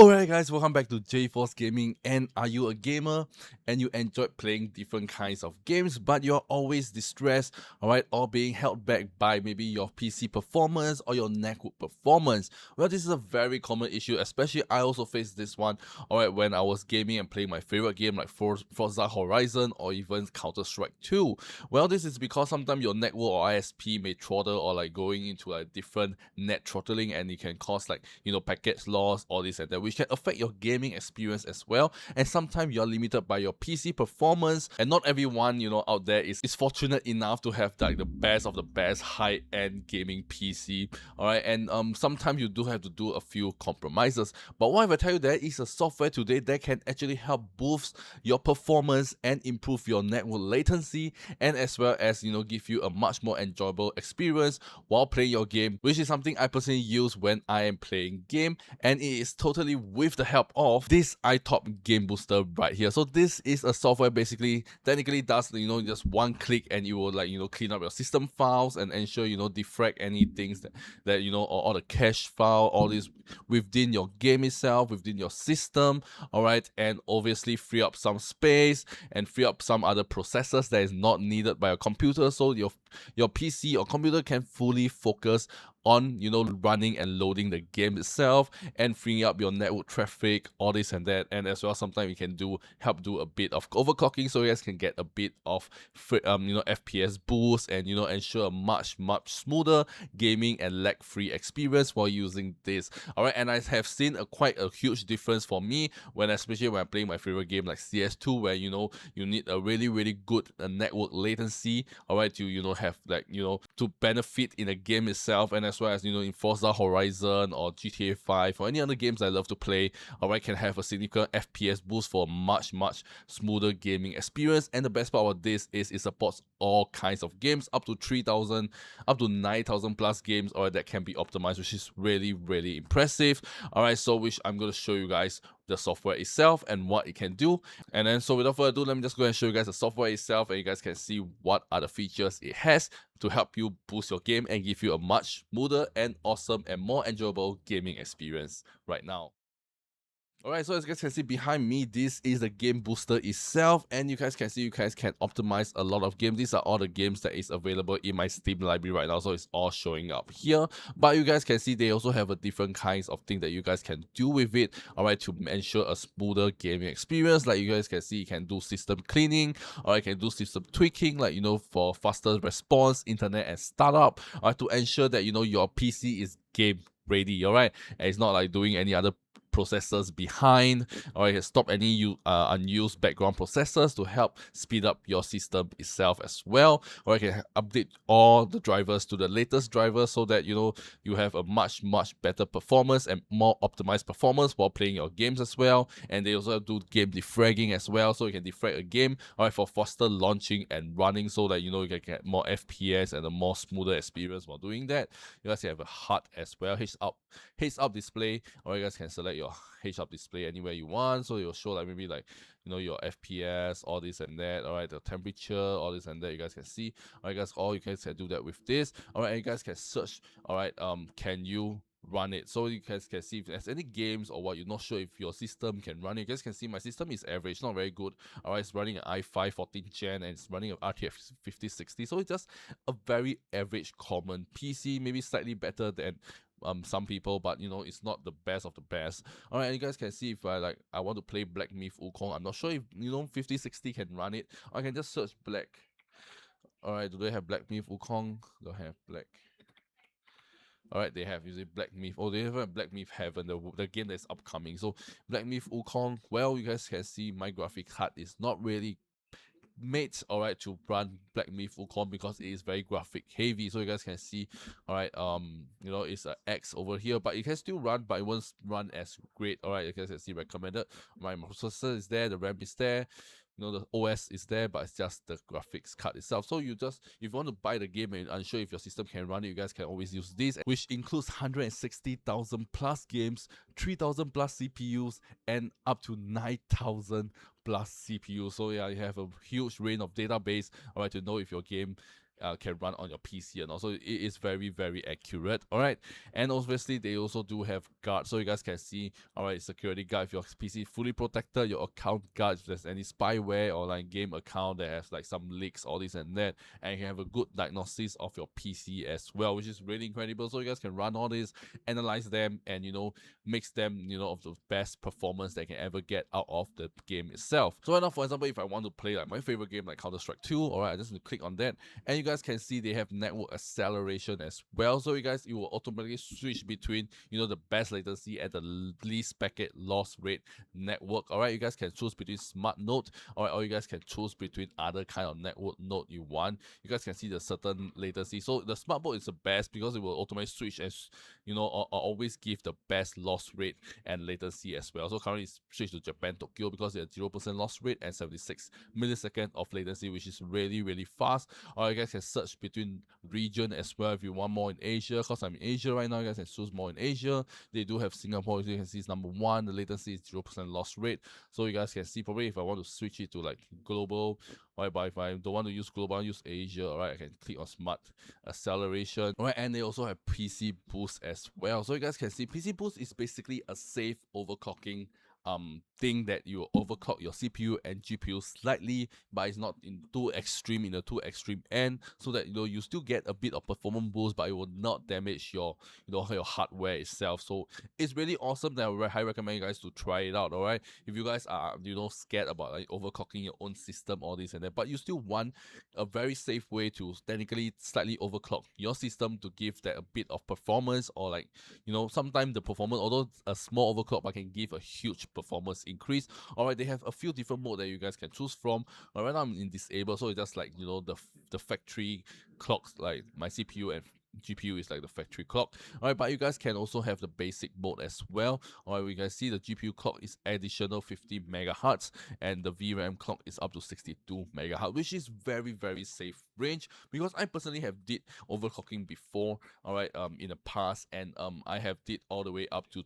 Alright guys, welcome back to 𝖩force Gaming. And are you a gamer and you enjoy playing different kinds of games but you're always distressed, alright, or being held back by maybe your PC performance or your network performance? Well, this is a very common issue, especially I also faced this one, alright, when I was gaming and playing my favorite game like Forza Horizon or even Counter-Strike 2. Well, this is because sometimes your network or ISP may throttle or like going into a different net throttling, and it can cause like, packet loss, all this and that, which can affect your gaming experience as well. And sometimes you're limited by your PC performance, and not everyone out there is fortunate enough to have like the best of the best high-end gaming PC. Alright, and sometimes you do have to do a few compromises. But what if I tell you there is a software today that can actually help boost your performance and improve your network latency, and as well as give you a much more enjoyable experience while playing your game, which is something I personally use when I am playing game, and it is totally with the help of this iTop game booster right here. So this is a software basically technically does just one click and it will clean up your system files and ensure defrag any things that or all the cache file, all this within your game itself, within your system. All right, and obviously free up some space and free up some other processors that is not needed by a computer, so your PC or computer can fully focus on running and loading the game itself and freeing up your network traffic, all this and that. And as well, sometimes you can help do a bit of overclocking, so you guys can get a bit of FPS boost and ensure a much smoother gaming and lag-free experience while using this. All right, and I have seen quite a huge difference for me especially when I'm playing my favorite game like CS2, where you need a really good network latency, all right, to have to benefit in the game itself, and as well as in Forza Horizon or GTA 5 or any other games I love to play, alright, can have a significant FPS boost for a much smoother gaming experience. And the best part about this is it supports all kinds of games, up to 3,000 up to 9,000 plus games, alright, that can be optimized, which is really impressive. Alright, so which I'm going to show you guys the software itself and what it can do. And then, so without further ado, let me just go and show you guys the software itself, and you guys can see what are the features it has to help you boost your game and give you a much smoother and awesome and more enjoyable gaming experience right now. Alright, so as you guys can see behind me, this is the game booster itself, and you guys can see you guys can optimize a lot of games. These are all the games that is available in my Steam library right now, so it's all showing up here. But you guys can see they also have a different kinds of thing that you guys can do with it, alright, to ensure a smoother gaming experience. Like you guys can see, you can do system cleaning, or you can do system tweaking, like for faster response, internet and startup, or to ensure that your PC is game ready, alright, and it's not like doing any other processors behind, or you can stop any unused background processors to help speed up your system itself as well, or you can update all the drivers to the latest drivers so that you have a much better performance and more optimized performance while playing your games as well. And they also do game defragging as well, so you can defrag a game, alright, for faster launching and running, so that you can get more FPS and a more smoother experience while doing that. You guys have a HUD as well, heads up display, or you guys can select your heads-up display anywhere you want, so it will show like maybe like your FPS, all this and that, alright, the temperature, all this and that, you guys can see. Alright guys, all you guys can do that with this. Alright, and you guys can search, alright, can you run it, so you guys can see if there's any games or what you're not sure if your system can run it. You guys can see my system is average, not very good. Alright, it's running an i5 14th gen and it's running an RTX 5060, so it's just a very average common PC, maybe slightly better than some people, but it's not the best of the best. Alright, and you guys can see if I want to play Black Myth Wukong, I'm not sure if 5060 can run it. I can just search black. Alright, do they have Black Myth Wukong? Don't have black. Alright, they have using Black Myth. Oh, they have a Black Myth Heaven, the game that's upcoming. So Black Myth Wukong, well, you guys can see my graphic card is not really made, alright, to run Black Myth Wukong because it is very graphic heavy. So you guys can see, alright, it's a X over here, but it can still run, but it won't run as great. Alright, you guys can see recommended. My processor is there, the RAM is there, the OS is there, but it's just the graphics card itself. So if you want to buy the game and you're unsure if your system can run it, you guys can always use this, which includes 160,000 plus games, 3,000 plus CPUs, and up to 9,000 plus CPU. So yeah, you have a huge range of database, alright, to know if your game can run on your PC and also it is very, very accurate. All right, and obviously they also do have guards, so you guys can see, all right, security guard. If your PC fully protected, your account guard, if there's any spyware or like game account that has like some leaks, all this and that, and you can have a good diagnosis of your PC as well, which is really incredible. So you guys can run all this, analyze them, and mix them of the best performance they can ever get out of the game itself. So right now, for example, if I want to play like my favorite game like Counter-Strike 2, all right, I just need to click on that, and you guys can see they have network acceleration as well. So you guys, it will automatically switch between the best latency and the least packet loss rate network. All right, you guys can choose between smart node, all right, or you guys can choose between other kind of network node you want. You guys can see the certain latency. So the smart mode is the best because it will automatically switch as or always give the best loss rate and latency as well. So currently it's switched to Japan, Tokyo, because they have 0% loss rate and 76 millisecond of latency, which is really, really fast. Or you guys can search between region as well if you want more in Asia. Because I'm in Asia right now, you guys can choose more in Asia. They do have Singapore, as you can see, it's number 1. The latency is 0% loss rate. So you guys can see, probably if I want to switch it to like global, right, but if I don't want to use global, I use Asia, all right, I can click on smart acceleration, all right, and they also have PC boost as well. So you guys can see PC boost is basically a safe overclocking thing that you overclock your CPU and GPU slightly, but it's not in the too extreme end, so that you still get a bit of performance boost, but it will not damage your your hardware itself. So it's really awesome that I highly recommend you guys to try it out. All right, if you guys are scared about like overclocking your own system, all this and that, but you still want a very safe way to technically slightly overclock your system to give that a bit of performance, or like sometimes the performance, although a small overclock, but can give a huge performance increase. All right, they have a few different modes that you guys can choose from. Right now I'm in disable, so it's just like the factory clocks, like my CPU and GPU is like the factory clock. All right, but you guys can also have the basic mode as well. All right, we can see the GPU clock is additional 50 megahertz, and the VRAM clock is up to 62 megahertz, which is very, very safe range, because I personally have did overclocking before, all right, in the past, and I have did all the way up to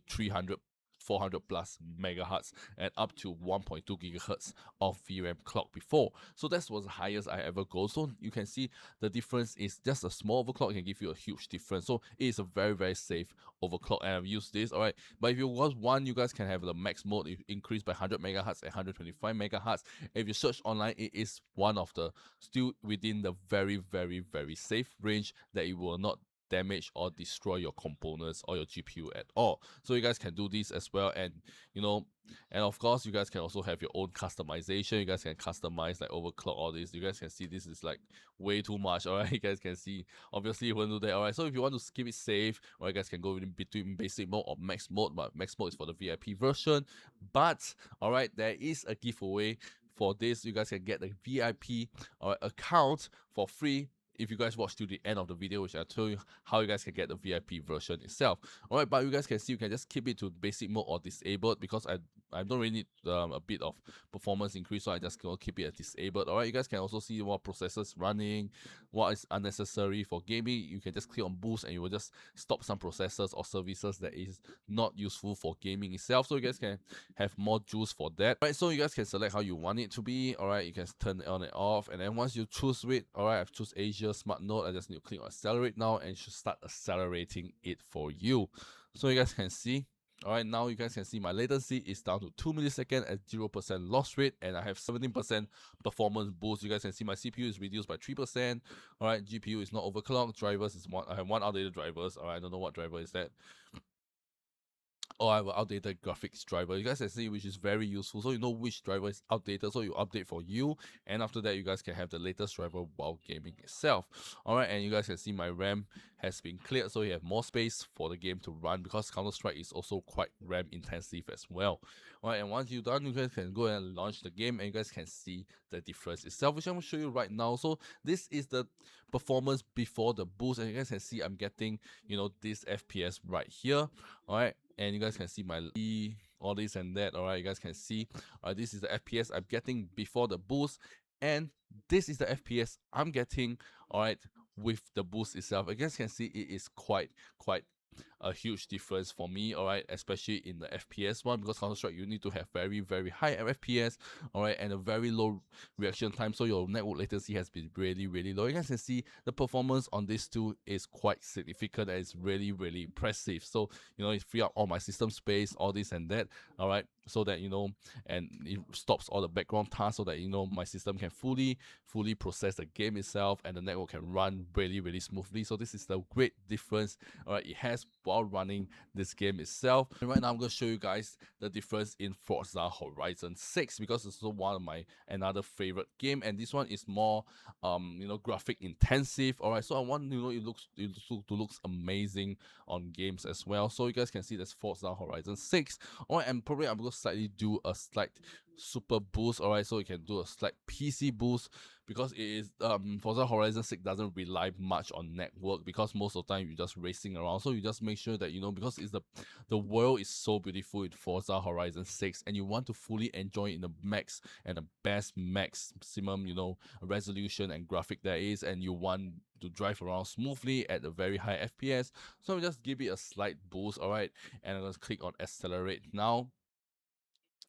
400 plus megahertz and up to 1.2 gigahertz of VRAM clock before. So that was the highest I ever go. So you can see the difference is just a small overclock can give you a huge difference. So it is a very, very safe overclock, and I've used this. All right, but if you want, you guys can have the max mode, if increased by 100 megahertz and 125 megahertz. If you search online, it is one of the still within the very, very, very safe range that it will not damage or destroy your components or your GPU at all. So you guys can do this as well, and and of course you guys can also have your own customization. You guys can customize like overclock all this. You guys can see this is like way too much. All right, you guys can see obviously you won't do that. All right, so if you want to keep it safe, or you guys can go in between basic mode or max mode, but max mode is for the VIP version. But all right, there is a giveaway for this. You guys can get the VIP account for free if you guys watch to the end of the video, which I'll tell you how you guys can get the VIP version itself. Alright, but you guys can see you can just keep it to basic mode or disabled, because I don't really need a bit of performance increase, so I just gonna keep it as disabled. Alright, you guys can also see what processors running, what is unnecessary for gaming. You can just click on boost and you will just stop some processors or services that is not useful for gaming itself, so you guys can have more juice for that. Alright, so you guys can select how you want it to be. Alright, you can turn it on and off, and then once you choose it, alright, I've choose Asia smart node. I just need to click on accelerate now, and it should start accelerating it for you. So you guys can see, alright, now you guys can see my latency is down to 2 milliseconds at 0% loss rate, and I have 17% performance boost. You guys can see my CPU is reduced by 3%. Alright, GPU is not overclocked. Drivers is I have one outdated drivers. Alright, I don't know what driver is that. Oh, I have an outdated graphics driver. You guys can see, which is very useful. So you know which driver is outdated, so you update for you. And after that, you guys can have the latest driver while gaming itself. Alright, and you guys can see my RAM has been cleared, so you have more space for the game to run, because Counter-Strike is also quite RAM intensive as well. Alright, and once you're done, you guys can go and launch the game, and you guys can see the difference itself, which I'm going to show you right now. So this is the performance before the boost, and you guys can see I'm getting, this FPS right here. Alright, and you guys can see my all this and that. Alright, you guys can see this is the FPS I'm getting before the boost, and this is the FPS I'm getting, alright, with the boost itself. You guys can see it is quite a huge difference for me, alright, especially in the FPS one, because Counter-Strike you need to have very, very high FPS, alright, and a very low reaction time, so your network latency has been really, really low. You guys can see the performance on this tool is quite significant and it's really, really impressive. So, you know, it free up all my system space, all this and that, alright, so that, you know, and it stops all the background tasks so that, you know, my system can fully process the game itself and the network can run really, really smoothly. So this is the great difference, alright, it has while running this game itself. And right now I'm going to show you guys the difference in Forza Horizon 6, because it's also one of my another favorite game, and this one is more you know, graphic intensive, alright, so I want, you know, it looks amazing on games as well. So you guys can see there's Forza Horizon 6, alright, and probably I'm going to slightly do a slight super boost, alright, so you can do a slight PC boost, because it is Forza Horizon 6 doesn't rely much on network, because most of the time you're just racing around. So you just make sure that, you know, because it's the world is so beautiful in Forza Horizon 6, and you want to fully enjoy it in the max and the best maximum, you know, resolution and graphic there is, and you want to drive around smoothly at a very high FPS. So just give it a slight boost, alright, and I'm gonna click on accelerate now.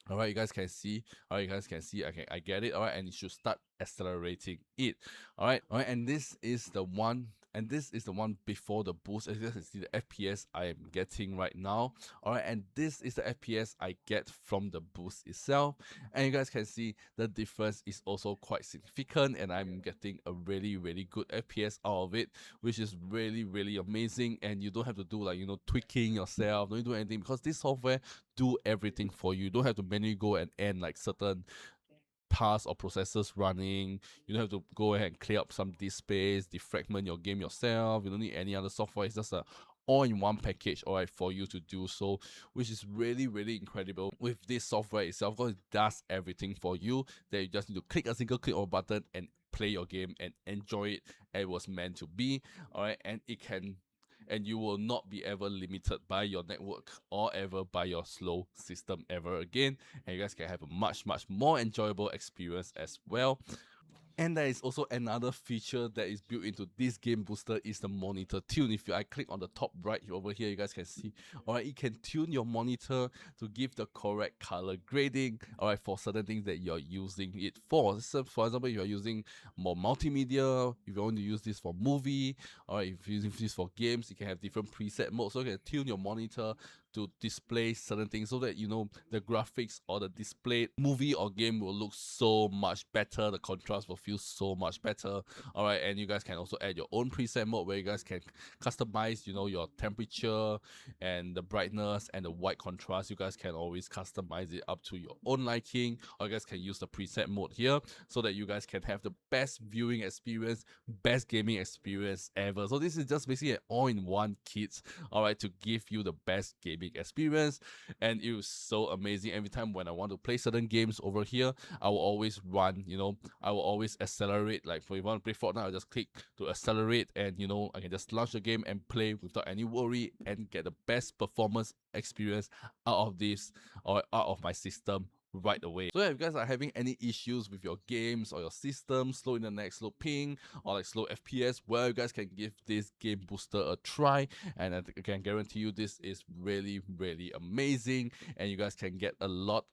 Alright, you guys can see. Alright, you guys can see. Okay, I get it. Alright, and you should start accelerating it. Alright, and this is the one. And this is the one before the boost. As you guys can see, the FPS I am getting right now. Alright, and this is the FPS I get from the boost itself. And you guys can see the difference is also quite significant. And I'm getting a really, really good FPS out of it, which is really, really amazing. And you don't have to do, like, you know, tweaking yourself. Don't do anything, because this software do everything for you. You don't have to manually go and end like certain tasks or processes running. You don't have to go ahead and clear up some disk space, defragment your game yourself. You don't need any other software. It's just a all-in-one package, alright, for you to do so, which is really, really incredible with this software itself, because it does everything for you. That you just need to click a single click on a button and play your game and enjoy it as it was meant to be, alright, and it can. And you will not be ever limited by your network or ever by your slow system ever again. And you guys can have a much more enjoyable experience as well. And there is also another feature that is built into this game booster is the monitor tune. If I click on the top right over here, you guys can see, alright, it can tune your monitor to give the correct color grading, alright, for certain things that you're using it for. So for example, if you're using more multimedia, if you want to use this for movie, alright, if you're using this for games, you can have different preset modes. So you can tune your monitor to display certain things so that, you know, the graphics or the displayed movie or game will look so much better. The contrast will feel so much better. Alright, and you guys can also add your own preset mode where you guys can customize, you know, your temperature and the brightness and the white contrast. You guys can always customize it up to your own liking, or you guys can use the preset mode here so that you guys can have the best viewing experience, best gaming experience ever. So this is just basically an all-in-one kit, alright, to give you the best gaming experience. And it was so amazing. Every time when I want to play certain games over here, I will always run, you know, I will always accelerate. Like for if I want to play Fortnite, I'll just click to accelerate, and, you know, I can just launch the game and play without any worry and get the best performance experience out of this, or out of my system right away. So if you guys are having any issues with your games or your system, slow internet, slow ping, or like slow FPS, well, you guys can give this game booster a try, and I can guarantee you this is really, really amazing, and you guys can get a lot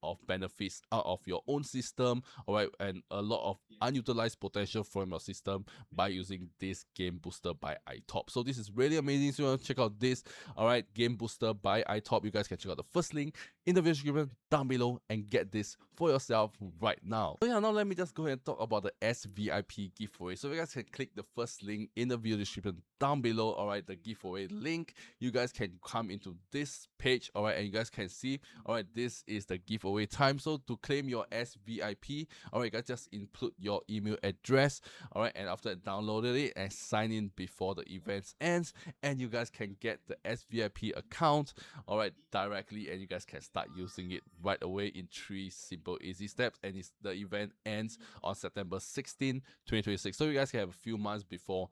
of benefits out of your own system, alright, and a lot of unutilized potential from your system by using this game booster by iTop. So this is really amazing. So you want to check out this, alright, game booster by iTop, you guys can check out the first link in the video description down below and get this for yourself right now. So yeah, now let me just go ahead and talk about the SVIP giveaway. So you guys can click the first link in the video description down below, alright, the giveaway link. You guys can come into this page, alright, and you guys can see, alright, this is the giveaway time. So to claim your SVIP, alright, you guys just input your email address, alright, and after that downloaded it and sign in before the event ends, and you guys can get the SVIP account, alright, directly, and you guys can start using it right away. giveaway in 3 simple easy steps, and the event ends on September 16, 2026. So you guys can have a few months before,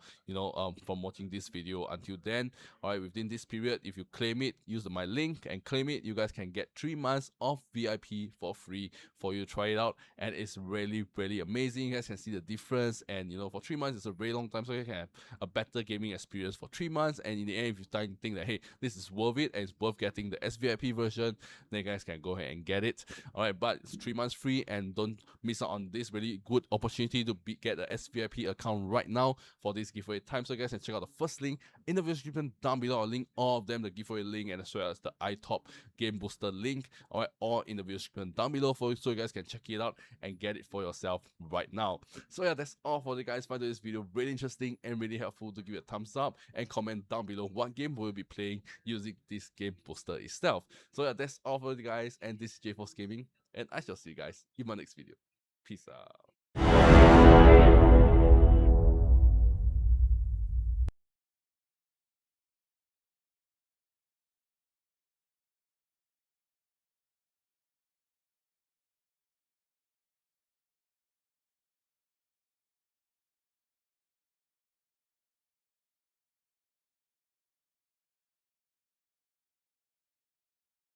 from watching this video until then. All right, within this period, if you claim it, use my link and claim it, you guys can get 3 months of VIP for free for you to try it out, and it's really amazing. You guys can see the difference, and for 3 months it's a very long time, so you can have a better gaming experience for 3 months. And in the end, if you think that, hey, this is worth it and it's worth getting the SVIP version, then you guys can go ahead and get it. All right, but it's 3 months free, and don't miss out on this really good opportunity to get a SVIP account right now for this giveaway time. So you guys can check out the first link in the video description down below. I'll link all of them, the giveaway link and as well as the iTop game booster link, all right, all in the video description down below for you, so you guys can check it out and get it for yourself right now. So yeah, that's all for the guys. Find this video really interesting and really helpful, to give it a thumbs up and comment down below what game we'll be playing using this game booster itself. So yeah, that's all for the guys, and this is 𝖩forcegaming, and I shall see you guys in my next video. Peace out.